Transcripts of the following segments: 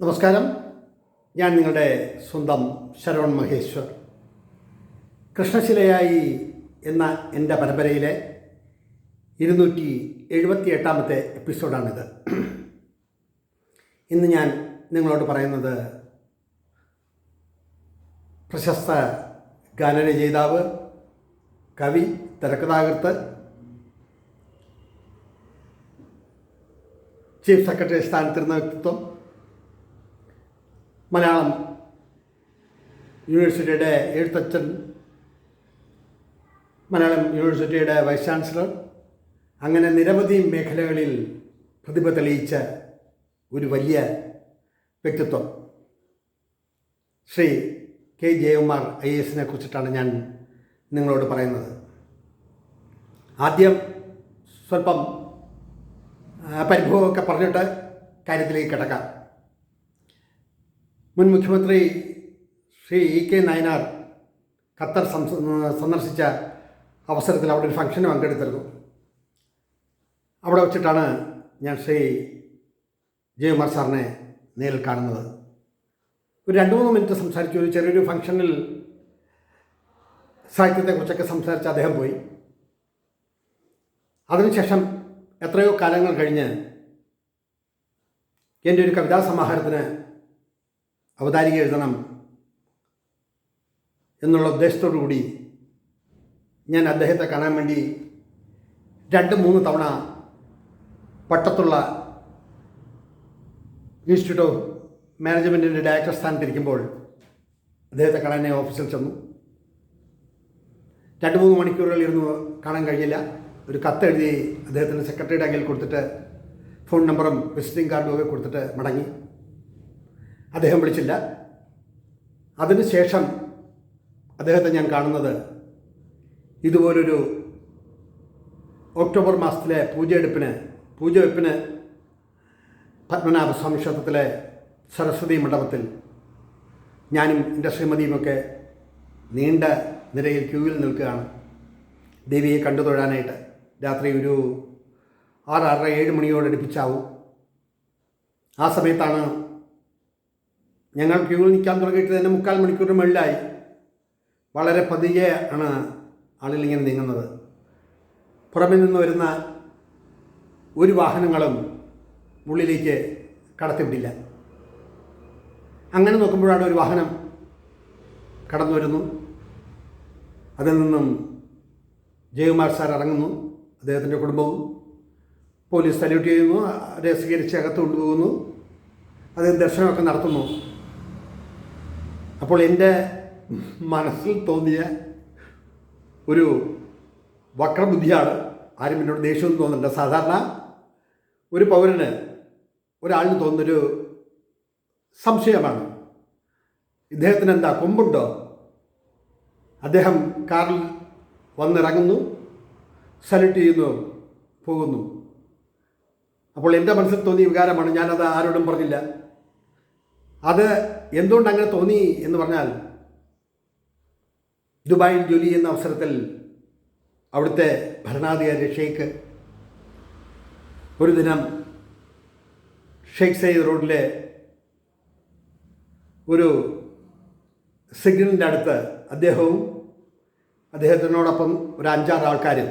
നമസ്കാരം. ഞാൻ നിങ്ങളുടെ സ്വന്തം ശരവൺ മഹേശ്വർ. കൃഷ്ണശിലയായി എന്ന എൻ്റെ പരമ്പരയിലെ 278 എപ്പിസോഡാണിത്. ഇന്ന് ഞാൻ നിങ്ങളോട് പറയുന്നത് പ്രശസ്ത ഗാനരചയിതാവ്, കവി, തിരക്കഥാകൃത്ത്, ചീഫ് സെക്രട്ടറി സ്ഥാനത്തിരുന്ന വ്യക്തിത്വം, മലയാളം യൂണിവേഴ്സിറ്റിയുടെ എഴുത്തച്ഛൻ, മലയാളം യൂണിവേഴ്സിറ്റിയുടെ വൈസ് ചാൻസലർ, അങ്ങനെ നിരവധി മേഖലകളിൽ പ്രതിഭ തെളിയിച്ച ഒരു വലിയ വ്യക്തിത്വം ശ്രീ കെ ജയകുമാർ IAS കുറിച്ചിട്ടാണ് ഞാൻ നിങ്ങളോട് പറയുന്നത്. ആദ്യം സ്വല്പം പരിഭവമൊക്കെ പറഞ്ഞിട്ട് കാര്യത്തിലേക്ക് കിടക്കാം. മുൻ മുഖ്യമന്ത്രി ശ്രീ EK നായനാർ ഖത്തർ സന്ദർശിച്ച അവസരത്തിൽ അവിടെ ഒരു ഫംഗ്ഷന് പങ്കെടുത്തിരുന്നു. അവിടെ വച്ചിട്ടാണ് ഞാൻ ശ്രീ ജയകുമാർ സാറിനെ നേരിൽ കാണുന്നത്. ഒരു 2-3 മിനിറ്റ് സംസാരിച്ചു. ഒരു ചെറിയൊരു ഫംഗ്ഷനിൽ സാഹിത്യത്തെക്കുറിച്ചൊക്കെ സംസാരിച്ച് അദ്ദേഹം പോയി. അതിനുശേഷം എത്രയോ കാലങ്ങൾ കഴിഞ്ഞ് എൻ്റെ ഒരു കവിതാ സമാഹാരത്തിന് അവതാരിക എഴുതണം എന്നുള്ള ഉദ്ദേശത്തോടു കൂടി ഞാൻ അദ്ദേഹത്തെ കാണാൻ വേണ്ടി 2-3 തവണ പട്ടത്തുള്ള ഇൻസ്റ്റിറ്റ്യൂട്ട് ഓഫ് മാനേജ്മെൻറ്റിൻ്റെ ഡയറക്ടർ സ്ഥാനത്തിരിക്കുമ്പോൾ അദ്ദേഹത്തെ കാണാൻ ഞാൻ ഓഫീസിൽ ചെന്നു. 2-3 മണിക്കൂറുകൾ ഇരുന്ന് കാണാൻ കഴിഞ്ഞില്ല. ഒരു കത്തെഴുതി അദ്ദേഹത്തിൻ്റെ സെക്രട്ടറിയുടെ കയ്യിൽ കൊടുത്തിട്ട് ഫോൺ നമ്പറും വിസിറ്റിംഗ് കാർഡും ഒക്കെ കൊടുത്തിട്ട് മടങ്ങി. അദ്ദേഹം വിളിച്ചില്ല. അതിനുശേഷം അദ്ദേഹത്തെ ഞാൻ കാണുന്നത് ഇതുപോലൊരു ഒക്ടോബർ മാസത്തിലെ പൂജവെപ്പിന് പത്മനാഭസ്വാമി ക്ഷേത്രത്തിലെ സരസ്വതി മണ്ഡപത്തിൽ ഞാനും എൻ്റെ ശ്രീമതിയുമൊക്കെ നീണ്ട നിരയിൽ ക്യൂവിൽ നിൽക്കുകയാണ് ദേവിയെ കണ്ടു തൊഴാനായിട്ട്. രാത്രി ഒരു 6-6:30-7 മണിയോടടുപ്പിച്ചാവും. ആ സമയത്താണ് ഞങ്ങൾ ക്യൂവിൽ നിൽക്കാൻ തുടങ്ങിയിട്ട് തന്നെ 3/4 മണിക്കൂറിന് മുകളിലായി. വളരെ പതിയെ ആണ് ആളുകളിങ്ങനെ നീങ്ങുന്നത്. പുറമെ നിന്ന് വരുന്ന ഒരു വാഹനങ്ങളും ഉള്ളിലേക്ക് കടത്തിവിട്ടില്ല. അങ്ങനെ നോക്കുമ്പോഴാണ് ഒരു വാഹനം കടന്നു വരുന്നു. അതിൽ നിന്നും ജയകുമാർ സാർ ഇറങ്ങുന്നു. അദ്ദേഹത്തിൻ്റെ കുടുംബവും പോലീസ് സല്യൂട്ട് ചെയ്യുന്നു. അവരെ സ്വീകരിച്ച് അകത്ത് കൊണ്ടുപോകുന്നു. അദ്ദേഹം ദർശനമൊക്കെ നടത്തുന്നു. അപ്പോൾ എൻ്റെ മനസ്സിൽ തോന്നിയ ഒരു വക്രബുദ്ധിയാണ്. ആരും എന്നോട് ദേഷ്യമൊന്നും തോന്നുന്നുണ്ട്. സാധാരണ ഒരു പൗരന്, ഒരാളിന് തോന്നുന്നൊരു സംശയമാണ്, ഇദ്ദേഹത്തിന് എന്താ കൊമ്പുണ്ടോ? അദ്ദേഹം കാറിൽ വന്നിറങ്ങുന്നു, സല്യൂട്ട് ചെയ്യുന്നു, പോകുന്നു. അപ്പോൾ എൻ്റെ മനസ്സിൽ തോന്നിയ വികാരമാണ്. ഞാനത് ആരോടും പറഞ്ഞില്ല. അത് എന്തുകൊണ്ട് അങ്ങനെ തോന്നി എന്ന് പറഞ്ഞാൽ, ദുബായിൽ ജോലി ചെയ്യുന്ന അവസരത്തിൽ അവിടുത്തെ ഭരണാധികാരി ഷെയ്ഖ് ഒരു ദിനം ഷെയ്ഖ് സയ്യിദ് റോഡിലെ ഒരു സിഗ്നലിൻ്റെ അടുത്ത് അദ്ദേഹവും അദ്ദേഹത്തിനോടൊപ്പം ഒരു 5-6 ആൾക്കാരും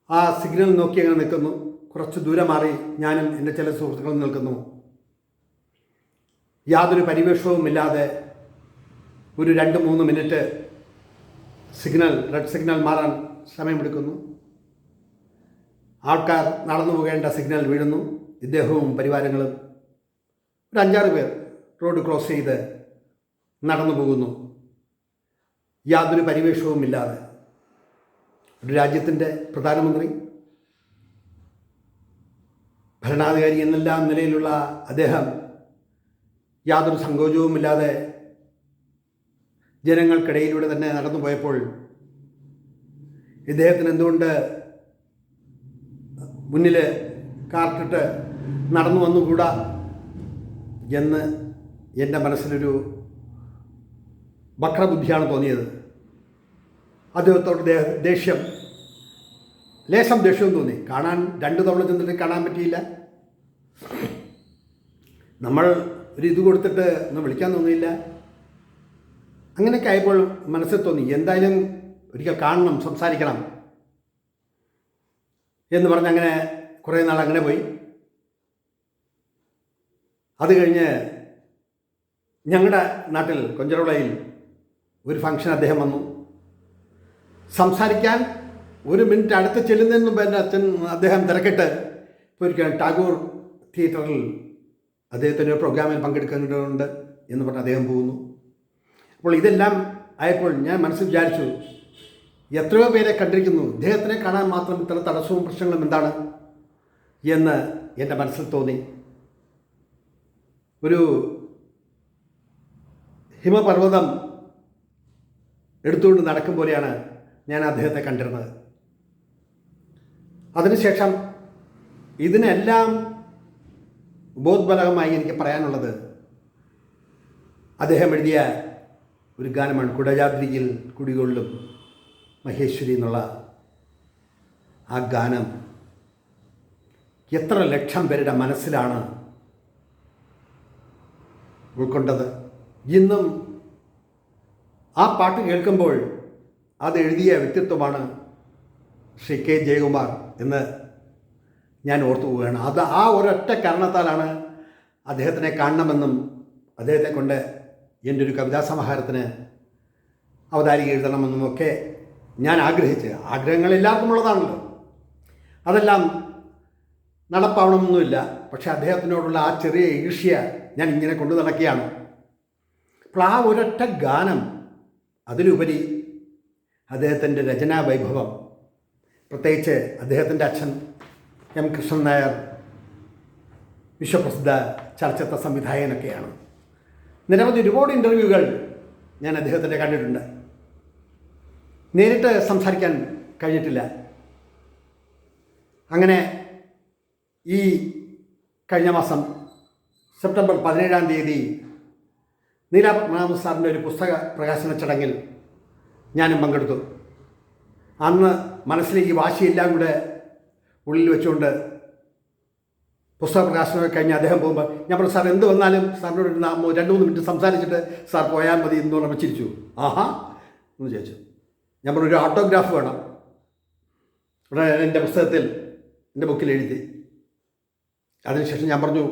ആ സിഗ്നൽ നോക്കി അങ്ങനെ നിൽക്കുന്നു. കുറച്ച് ദൂരം മാറി ഞാനും എൻ്റെ ചില സുഹൃത്തുക്കളും നിൽക്കുന്നു. യാതൊരു പരിവേഷവുമില്ലാതെ ഒരു 2-3 മിനിറ്റ് റെഡ് സിഗ്നൽ മാറാൻ സമയമെടുക്കുന്നു. ആൾക്കാർ നടന്നു പോകേണ്ട സിഗ്നൽ വീഴുന്നു. ഇദ്ദേഹവും പരിവാരങ്ങളും ഒരു 5-6 പേർ റോഡ് ക്രോസ് ചെയ്ത് നടന്നു പോകുന്നു. യാതൊരു പരിവേഷവുമില്ലാതെ. ഒരു രാജ്യത്തിൻ്റെ പ്രധാനമന്ത്രി, ഭരണാധികാരി എന്നെല്ലാം നിലയിലുള്ള അദ്ദേഹം യാതൊരു സങ്കോചവുമില്ലാതെ ജനങ്ങൾക്കിടയിലൂടെ തന്നെ നടന്നു പോയപ്പോൾ ഇദ്ദേഹത്തിന് എന്തുകൊണ്ട് മുന്നിൽ കാർട്ടിട്ട് നടന്നു വന്നുകൂടാ എന്ന് എൻ്റെ മനസ്സിലൊരു വക്രബുദ്ധിയാണ് തോന്നിയത്. അദ്ദേഹത്തോട് ലേശം ദേഷ്യവും തോന്നി. കാണാൻ 2 തവണ ചെന്നിട്ട് കാണാൻ പറ്റിയില്ല. നമ്മൾ ഒരു ഇത് കൊടുത്തിട്ട് ഒന്ന് വിളിക്കാൻ തോന്നിയില്ല. അങ്ങനെയൊക്കെ ആയപ്പോൾ മനസ്സിൽ തോന്നി എന്തായാലും ഒരിക്കൽ കാണണം, സംസാരിക്കണം എന്ന് പറഞ്ഞ് അങ്ങനെ കുറേ നാൾ അങ്ങനെ പോയി. അത് കഴിഞ്ഞ് ഞങ്ങളുടെ നാട്ടിൽ കൊഞ്ചറവിളയിൽ ഒരു ഫംഗ്ഷൻ അദ്ദേഹം വന്നു. സംസാരിക്കാൻ ഒരു മിനിറ്റ് അടുത്ത് ചെല്ലുന്നതിന് മുമ്പ് എൻ്റെ അദ്ദേഹം തിരക്കിട്ട് പോയിരിക്കുകയാണ്. ടാഗോർ തിയേറ്ററിൽ അദ്ദേഹത്തിൻ്റെ ഒരു പ്രോഗ്രാമിൽ പങ്കെടുക്കേണ്ടതുണ്ട് എന്ന് പറഞ്ഞ് അദ്ദേഹം പോകുന്നു. അപ്പോൾ ഇതെല്ലാം ആയപ്പോൾ ഞാൻ മനസ്സിൽ വിചാരിച്ചു, എത്രയോ പേരെ കണ്ടിരിക്കുന്നു, ഇദ്ദേഹത്തിനെ കാണാൻ മാത്രം ഇത്ര തടസ്സവും പ്രശ്നങ്ങളും എന്താണ് എന്ന് എൻ്റെ മനസ്സിൽ തോന്നി. ഒരു ഹിമപർവ്വതം എടുത്തുകൊണ്ട് നടക്കും പോലെയാണ് ഞാൻ അദ്ദേഹത്തെ കണ്ടിരുന്നത്. അതിനുശേഷം ഇതിനെല്ലാം ബോധബലകമായി എനിക്ക് പറയാനുള്ളത് അദ്ദേഹം എഴുതിയ ഒരു ഗാനമാണ് കുടജാദ്രിയിൽ കുടികൊള്ളും മഹേശ്വരി എന്നുള്ള ആ ഗാനം എത്ര ലക്ഷം പേരുടെ മനസ്സിലാണ് ഉൾക്കൊണ്ടത്. ഇന്നും ആ പാട്ട് കേൾക്കുമ്പോൾ അത് എഴുതിയ വ്യക്തിത്വമാണ് ശ്രീ കെ ജയകുമാർ എന്ന് ഞാൻ ഓർത്തു പോവുകയാണ്. അത് ആ ഒരൊറ്റ കാരണത്താലാണ് അദ്ദേഹത്തിനെ കാണണമെന്നും അദ്ദേഹത്തെ കൊണ്ട് എൻ്റെ ഒരു കവിതാ സമാഹാരത്തിന് അവതാരിക എഴുതണമെന്നും ഒക്കെ ഞാൻ ആഗ്രഹിച്ച്, ആഗ്രഹങ്ങൾ എല്ലാവർക്കും ഉള്ളതാണല്ലോ, അതെല്ലാം നടപ്പാവണമെന്നൊന്നുമില്ല. പക്ഷേ അദ്ദേഹത്തിനോടുള്ള ആ ചെറിയ ഈർഷ്യ ഞാൻ ഇങ്ങനെ കൊണ്ടു നടക്കുകയാണ്. അപ്പോൾ ആ ഒരൊറ്റ ഗാനം, അതിലുപരി അദ്ദേഹത്തിൻ്റെ രചനാ വൈഭവം, പ്രത്യേകിച്ച് അദ്ദേഹത്തിൻ്റെ അച്ഛൻ എം കൃഷ്ണൻ നായർ വിശ്വപ്രസിദ്ധ ചലച്ചിത്ര സംവിധായകനൊക്കെയാണ്. നിരവധി ഒരുപാട് ഇൻ്റർവ്യൂകൾ ഞാൻ അദ്ദേഹത്തിൻ്റെ കണ്ടിട്ടുണ്ട്. നേരിട്ട് സംസാരിക്കാൻ കഴിഞ്ഞിട്ടില്ല. അങ്ങനെ ഈ കഴിഞ്ഞ മാസം സെപ്റ്റംബർ 17-ാം തീയതി നീലാപത്മനാഭ സാറിൻ്റെ ഒരു പുസ്തക പ്രകാശന ചടങ്ങിൽ ഞാനും പങ്കെടുത്തു. അന്ന് മനസ്സിലേക്ക് വാശിയെല്ലാം കൂടെ ഉള്ളിൽ വെച്ചുകൊണ്ട് പുസ്തക പ്രകാശനമൊക്കെ കഴിഞ്ഞ് അദ്ദേഹം പോകുമ്പോൾ ഞാൻ പറഞ്ഞു, സാർ എന്ത് വന്നാലും സാറിനോട് 2-3 മിനിറ്റ് സംസാരിച്ചിട്ട് സാർ പോയാൽ മതി എന്ന് പറഞ്ഞപ്പോൾ ചിരിച്ചു. ആഹാ എന്ന് ചോദിച്ചു. ഞാൻ പറഞ്ഞു, ഒരു ഓട്ടോഗ്രാഫ് വേണം. ഉടനെ എൻ്റെ പുസ്തകത്തിൽ, എൻ്റെ ബുക്കിൽ എഴുതി. അതിനുശേഷം ഞാൻ പറഞ്ഞു,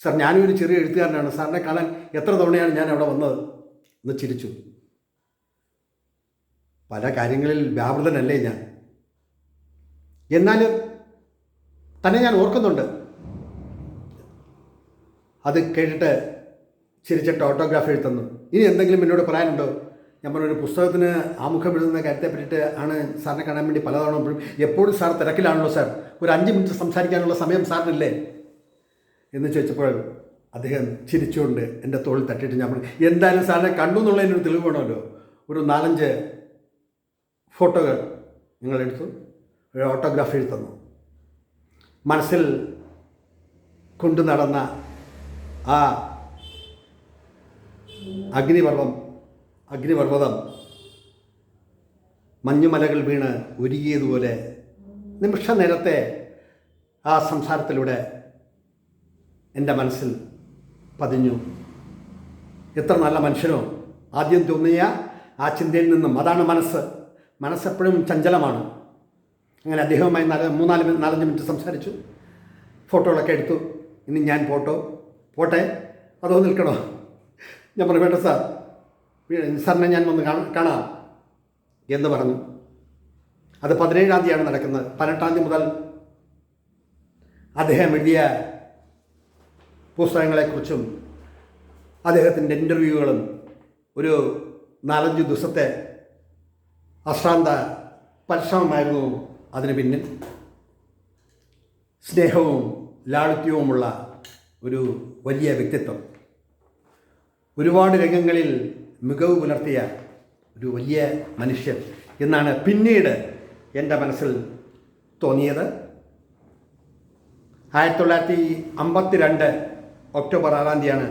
സാർ ഞാനൊരു ചെറിയ എഴുത്തുകാരനാണ്, സാറിനെ കാണാൻ എത്ര തവണയാണ് ഞാൻ അവിടെ വന്നത് എന്ന് ചിരിച്ചു. പല കാര്യങ്ങളിൽ വ്യാപൃതനല്ലേ ഞാൻ, എന്നാലും തന്നെ ഞാൻ ഓർക്കുന്നുണ്ട്. അത് കേട്ടിട്ട് ചിരിച്ചിട്ട് ഓട്ടോഗ്രാഫ് എഴുതുന്നു. ഇനി എന്തെങ്കിലും എന്നോട് പറയാനുണ്ടോ? ഞാൻ പറഞ്ഞൊരു പുസ്തകത്തിന് ആമുഖം എഴുതുന്ന കാര്യത്തെ പറ്റിയിട്ട് ആണ് സാറിനെ കാണാൻ വേണ്ടി പലതവണ എപ്പോഴും സാർ തിരക്കിലാണല്ലോ സാർ, ഒരു 5 മിനിറ്റ് സംസാരിക്കാനുള്ള സമയം സാറിനില്ലേ എന്ന് ചോദിച്ചപ്പോൾ അദ്ദേഹം ചിരിച്ചുകൊണ്ട് എൻ്റെ തോളിൽ തട്ടിയിട്ട് ഞാൻ പറഞ്ഞു, എന്തായാലും സാറിനെ കണ്ടു എന്നുള്ളതിനൊരു തെളിവ് വേണമല്ലോ. ഒരു 4-5 ഫോട്ടോകൾ നിങ്ങളെടുത്തു, ഒരു ഓട്ടോഗ്രാഫ് എഴുതി തന്നു. മനസ്സിൽ കൊണ്ടു നടന്ന ആ അഗ്നിപർവ്വതം മഞ്ഞുമലകൾ വീണ് ഉരുകിയതുപോലെ നിമിഷ നേരത്തെ ആ സംസാരത്തിലൂടെ എൻ്റെ മനസ്സിൽ പതിഞ്ഞു. എത്ര നല്ല മനുഷ്യനോ ആദ്യം തോന്നിയ ആ ചിന്തയിൽ നിന്നും. അതാണ് മനസ്സെപ്പോഴും ചഞ്ചലമാണ്. അങ്ങനെ അദ്ദേഹവുമായി 4-5 മിനിറ്റ് സംസാരിച്ചു, ഫോട്ടോകളൊക്കെ എടുത്തു. ഇനി ഞാൻ പോട്ടെ അതോ നിൽക്കണോ? ഞാൻ പറഞ്ഞു, വേണ്ട സാർ, സാറിനെ ഞാൻ വന്ന് കാണാം എന്ന് പറഞ്ഞു. അത് 17-ാം തീയതിയാണ് നടക്കുന്നത്. 18-ാം തീയതി മുതൽ അദ്ദേഹം എഴുതിയ പുസ്തകങ്ങളെക്കുറിച്ചും അദ്ദേഹത്തിൻ്റെ ഇൻ്റർവ്യൂകളും ഒരു 4-5 ദിവസത്തെ അശ്രാന്ത പരിശ്രമമായിരുന്നു അതിന് പിന്നിൽ. സ്നേഹവും ലാളിത്യവുമുള്ള ഒരു വലിയ വ്യക്തിത്വം, ഒരുപാട് രംഗങ്ങളിൽ മികവ് പുലർത്തിയ ഒരു വലിയ മനുഷ്യൻ എന്നാണ് പിന്നീട് എൻ്റെ മനസ്സിൽ തോന്നിയത്. 1952 ഒക്ടോബർ 6-ാം തീയതിയാണ്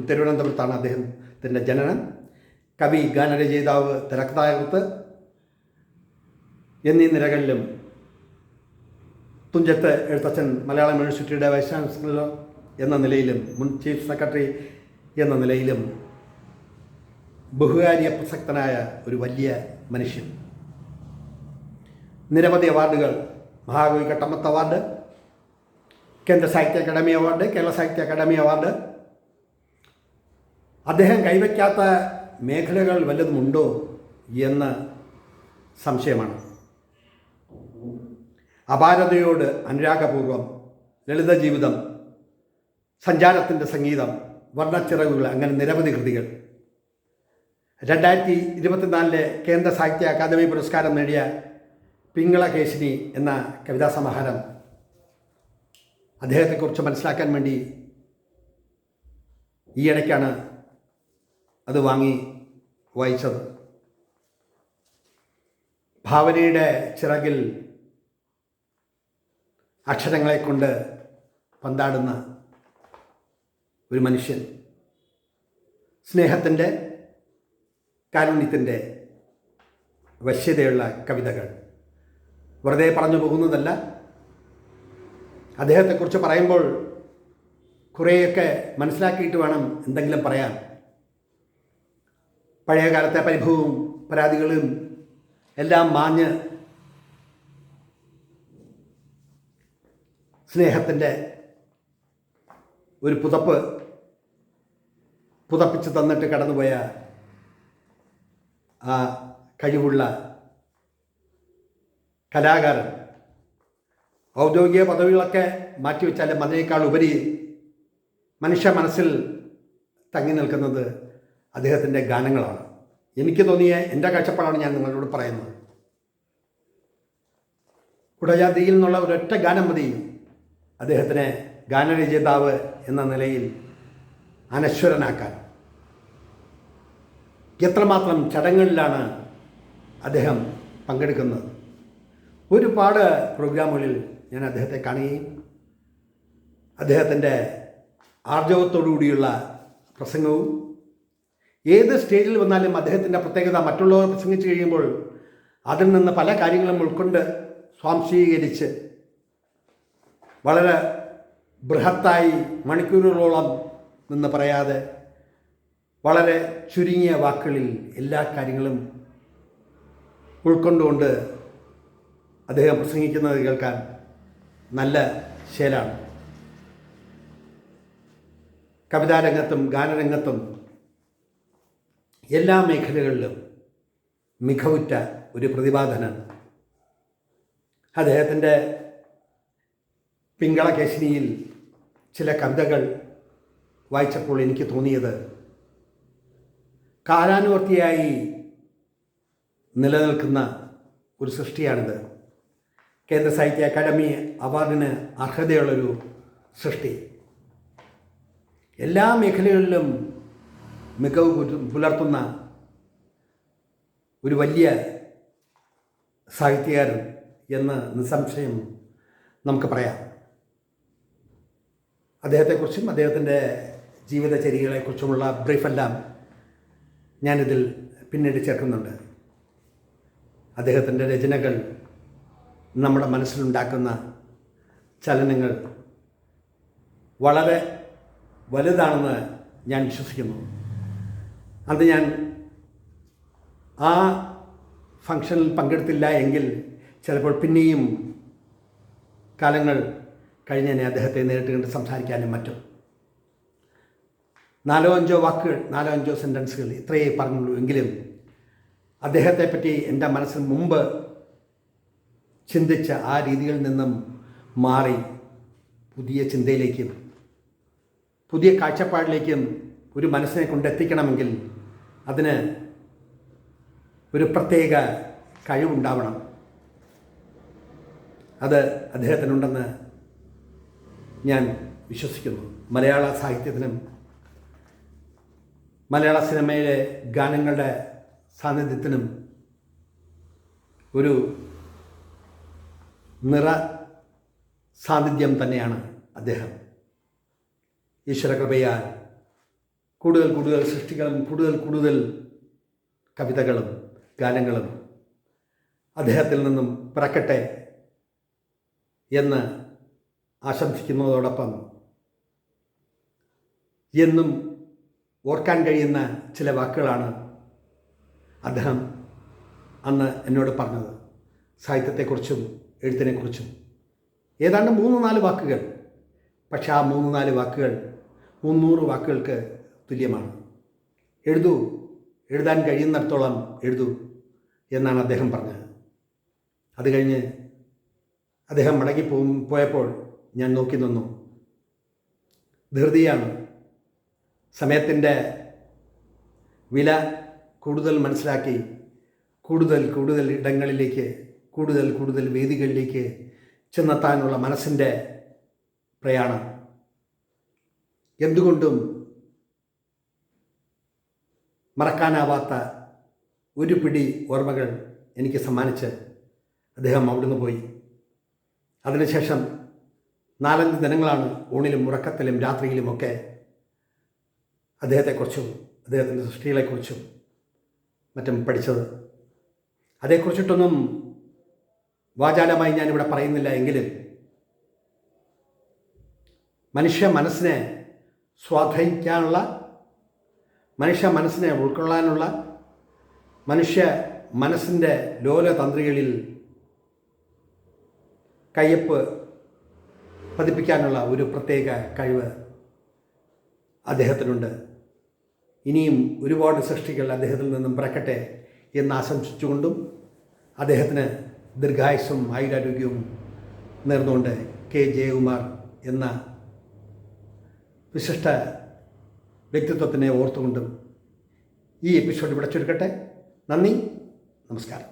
തിരുവനന്തപുരത്താണ് അദ്ദേഹത്തിൻ്റെ ജനനം. കവി, ഗാനരചയിതാവ്, തിരക്കഥാകൃത്ത് എന്നീ നിരകളിലും തുഞ്ചത്ത് എഴുത്തച്ഛൻ മലയാളം യൂണിവേഴ്സിറ്റിയുടെ വൈസ് ചാൻസലർ എന്ന നിലയിലും മുൻ ചീഫ് സെക്രട്ടറി എന്ന നിലയിലും ബഹുകാര്യ പ്രസക്തനായ ഒരു വലിയ മനുഷ്യൻ. നിരവധി അവാർഡുകൾ, മഹാകവി കട്ടമത്ത് അവാർഡ്, കേന്ദ്ര സാഹിത്യ അക്കാദമി അവാർഡ്, കേരള സാഹിത്യ അക്കാദമി അവാർഡ്. അദ്ദേഹം കൈവയ്ക്കാത്ത മേഖലകൾ വല്ലതുമുണ്ടോ എന്ന് സംശയമാണ്. അപാരതയോട് അനുരാഗപൂർവം, ലളിത ജീവിതം, സഞ്ചാരത്തിൻ്റെ സംഗീതം, വർണ്ണച്ചിറകുകൾ, അങ്ങനെ നിരവധി കൃതികൾ. 2024 കേന്ദ്ര സാഹിത്യ അക്കാദമി പുരസ്കാരം നേടിയ പിങ്കളകേശിനി എന്ന കവിതാ സമാഹാരം അദ്ദേഹത്തെക്കുറിച്ച് മനസ്സിലാക്കാൻ വേണ്ടി ഈയിടയ്ക്കാണ് അത് വാങ്ങി വായിച്ചത്. ഭാവനയുടെ ചിറകിൽ അക്ഷരങ്ങളെ കൊണ്ട് പന്താടുന്ന ഒരു മനുഷ്യൻ. സ്നേഹത്തിൻ്റെ, കാരുണ്യത്തിൻ്റെ വശ്യതയുള്ള കവിതകൾ. വെറുതെ പറഞ്ഞു പോകുന്നതല്ല. അദ്ദേഹത്തെക്കുറിച്ച് പറയുമ്പോൾ കുറേയൊക്കെ മനസ്സിലാക്കിയിട്ട് വേണം എന്തെങ്കിലും പറയാൻ. പഴയ കാലത്തെ പരിഭവവും പരാതികളും എല്ലാം മാഞ്ഞ് സ്നേഹത്തിൻ്റെ ഒരു പുതപ്പിച്ച് തന്നിട്ട് കടന്നുപോയ ആ കഴിവുള്ള കലാകാരൻ. ഔദ്യോഗിക പദവികളൊക്കെ മാറ്റിവെച്ചാലും അതിനേക്കാൾ ഉപരി മനുഷ്യ മനസ്സിൽ തങ്ങി നിൽക്കുന്നത് അദ്ദേഹത്തിൻ്റെ ഗാനങ്ങളാണ്. എനിക്ക് തോന്നിയ എൻ്റെ കാഴ്ചപ്പാടാണ് ഞാൻ നിങ്ങളോട് പറയുന്നത്. കുടജാതിയിൽ നിന്നുള്ള ഒരൊറ്റ ഗാനം മതി അദ്ദേഹത്തിനെ ഗാനരചയിതാവ് എന്ന നിലയിൽ അനശ്വരനാക്കാൻ. എത്രമാത്രം ചടങ്ങുകളിലാണ് അദ്ദേഹം പങ്കെടുക്കുന്നത്. ഒരുപാട് പ്രോഗ്രാമുകളിൽ ഞാൻ അദ്ദേഹത്തെ കാണുകയും അദ്ദേഹത്തിൻ്റെ ആർജവത്തോടുകൂടിയുള്ള പ്രസംഗവും, ഏത് സ്റ്റേജിൽ വന്നാലും അദ്ദേഹത്തിൻ്റെ പ്രത്യേകത മറ്റുള്ളവർ പ്രസംഗിച്ച് കഴിയുമ്പോൾ അതിൽ നിന്ന് പല കാര്യങ്ങളും ഉൾക്കൊണ്ട് സ്വാംശീകരിച്ച് വളരെ ബൃഹത്തായി മണിക്കൂറുകളോളം നിന്ന് പറയാതെ വളരെ ചുരുങ്ങിയ വാക്കുകളിൽ എല്ലാ കാര്യങ്ങളും ഉൾക്കൊണ്ടുകൊണ്ട് അദ്ദേഹം പ്രസംഗിക്കുന്നത് കേൾക്കാൻ നല്ല ശീലമാണ്. കവിതാരംഗത്തും ഗാനരംഗത്തും എല്ലാ മേഖലകളിലും മികവുറ്റ ഒരു പ്രതിഭാധനൻ. അദ്ദേഹത്തിൻ്റെ പിങ്കളകേശിനിയിൽ ചില കവിതകൾ വായിച്ചപ്പോൾ എനിക്ക് തോന്നിയത്, കാലാനുവർത്തിയായി നിലനിൽക്കുന്ന ഒരു സൃഷ്ടിയാണിത്. കേന്ദ്ര സാഹിത്യ അക്കാദമി അവാർഡിന് അർഹതയുള്ളൊരു സൃഷ്ടി. എല്ലാ മേഖലകളിലും മികവ് പുലർത്തുന്ന ഒരു വലിയ സാഹിത്യകാരൻ എന്ന് നിസ്സംശയം നമുക്ക് പറയാം. അദ്ദേഹത്തെക്കുറിച്ചും അദ്ദേഹത്തിൻ്റെ ജീവിതചര്യകളെക്കുറിച്ചുമുള്ള ബ്രീഫെല്ലാം ഞാനിതിൽ പിന്നീട് ചേർക്കുന്നുണ്ട്. അദ്ദേഹത്തിൻ്റെ രചനകൾ നമ്മുടെ മനസ്സിലുണ്ടാക്കുന്ന ചലനങ്ങൾ വളരെ വലുതാണെന്ന് ഞാൻ വിശ്വസിക്കുന്നു. അന്ന് ഞാൻ ആ ഫംഗ്ഷനിൽ പങ്കെടുത്തില്ല എങ്കിൽ ചിലപ്പോൾ പിന്നെയും കാലങ്ങൾ കഴിഞ്ഞ് അദ്ദേഹത്തെ നേരിട്ട് കണ്ട് സംസാരിക്കാനും മറ്റും. 4-5 വാക്കുകൾ, 4-5 സെൻറ്റൻസുകൾ ഇത്രയേ പറഞ്ഞുള്ളൂ. എങ്കിലും അദ്ദേഹത്തെപ്പറ്റി എൻ്റെ മനസ്സിൽ മുമ്പ് ചിന്തിച്ച ആ രീതിയിൽ നിന്നും മാറി പുതിയ ചിന്തയിലേക്കും പുതിയ കാഴ്ചപ്പാടിലേക്കും ഒരു മനസ്സിനെ കൊണ്ടെത്തിക്കണമെങ്കിൽ അതിന് ഒരു പ്രത്യേക കഴിവുണ്ടാവണം. അത് അദ്ദേഹത്തിനുണ്ടെന്ന് ഞാൻ വിശ്വസിക്കുന്നു. മലയാള സാഹിത്യത്തിനും മലയാള സിനിമയിലെ ഗാനങ്ങളുടെ സാന്നിധ്യത്തിനും ഒരു നിറ സാന്നിധ്യം തന്നെയാണ് അദ്ദേഹം. ഈശ്വരകൃപയാൽ കൂടുതൽ കൂടുതൽ സൃഷ്ടികളും കൂടുതൽ കവിതകളും ഗാനങ്ങളും അദ്ദേഹത്തിൽ നിന്നും പിറക്കട്ടെ എന്ന് ആശംസിക്കുന്നതോടൊപ്പം എന്നും ഓർക്കാൻ കഴിയുന്ന ചില വാക്കുകളാണ് അദ്ദേഹം അന്ന് എന്നോട് പറഞ്ഞത്. സാഹിത്യത്തെക്കുറിച്ചും എഴുത്തിനെക്കുറിച്ചും ഏതാണ്ട് 3-4 വാക്കുകൾ. പക്ഷെ ആ 3-4 വാക്കുകൾ 300 വാക്കുകൾക്ക് തുല്യമാണ്. എഴുതൂ, എഴുതാൻ കഴിയുന്നിടത്തോളം എഴുതൂ എന്നാണ് അദ്ദേഹം പറഞ്ഞത്. അത് കഴിഞ്ഞ് അദ്ദേഹം പോയപ്പോൾ ഞാൻ നോക്കി നിന്നു. ധൃതിയാണ്. സമയത്തിൻ്റെ വില കൂടുതൽ മനസ്സിലാക്കി കൂടുതൽ ഇടങ്ങളിലേക്ക് കൂടുതൽ വേദികളിലേക്ക് ചെന്നെത്താനുള്ള മനസ്സിൻ്റെ പ്രയാണം എന്തുകൊണ്ടും മറക്കാനാവാത്ത ഒരു പിടി ഓർമ്മകൾ എനിക്ക് സമ്മാനിച്ച് അദ്ദേഹം അവിടുന്ന് പോയി. അതിനുശേഷം 4-5 ദിനങ്ങളാണ് ഊണിലും ഉറക്കത്തിലും രാത്രിയിലുമൊക്കെ അദ്ദേഹത്തെക്കുറിച്ചും അദ്ദേഹത്തിൻ്റെ സൃഷ്ടികളെക്കുറിച്ചും മറ്റും പഠിച്ചത്. അതേക്കുറിച്ചിട്ടൊന്നും വാചാലമായി ഞാനിവിടെ പറയുന്നില്ല. എങ്കിലും മനുഷ്യ മനസ്സിനെ സ്വാധീനിക്കാനുള്ള, മനുഷ്യ മനസ്സിനെ ഉൾക്കൊള്ളാനുള്ള, മനുഷ്യ മനസ്സിൻ്റെ ലോലതന്ത്രികളിൽ കയ്യൊപ്പ് പതിപ്പിക്കാനുള്ള ഒരു പ്രത്യേക കഴിവ് അദ്ദേഹത്തിനുണ്ട്. ഇനിയും ഒരുപാട് സൃഷ്ടികൾ അദ്ദേഹത്തിൽ നിന്നും പിറക്കട്ടെ എന്ന് ആശംസിച്ചുകൊണ്ടും അദ്ദേഹത്തിന് ദീർഘായുസ്സും ആയുരാരോഗ്യവും നേർന്നുകൊണ്ട് കെ ജയകുമാർ എന്ന വിശിഷ്ട വ്യക്തിത്വത്തിനെ ഓർത്തുകൊണ്ടും ഈ എപ്പിസോഡ് ഇവിടെ ചുരുക്കട്ടെ. നന്ദി, നമസ്കാരം.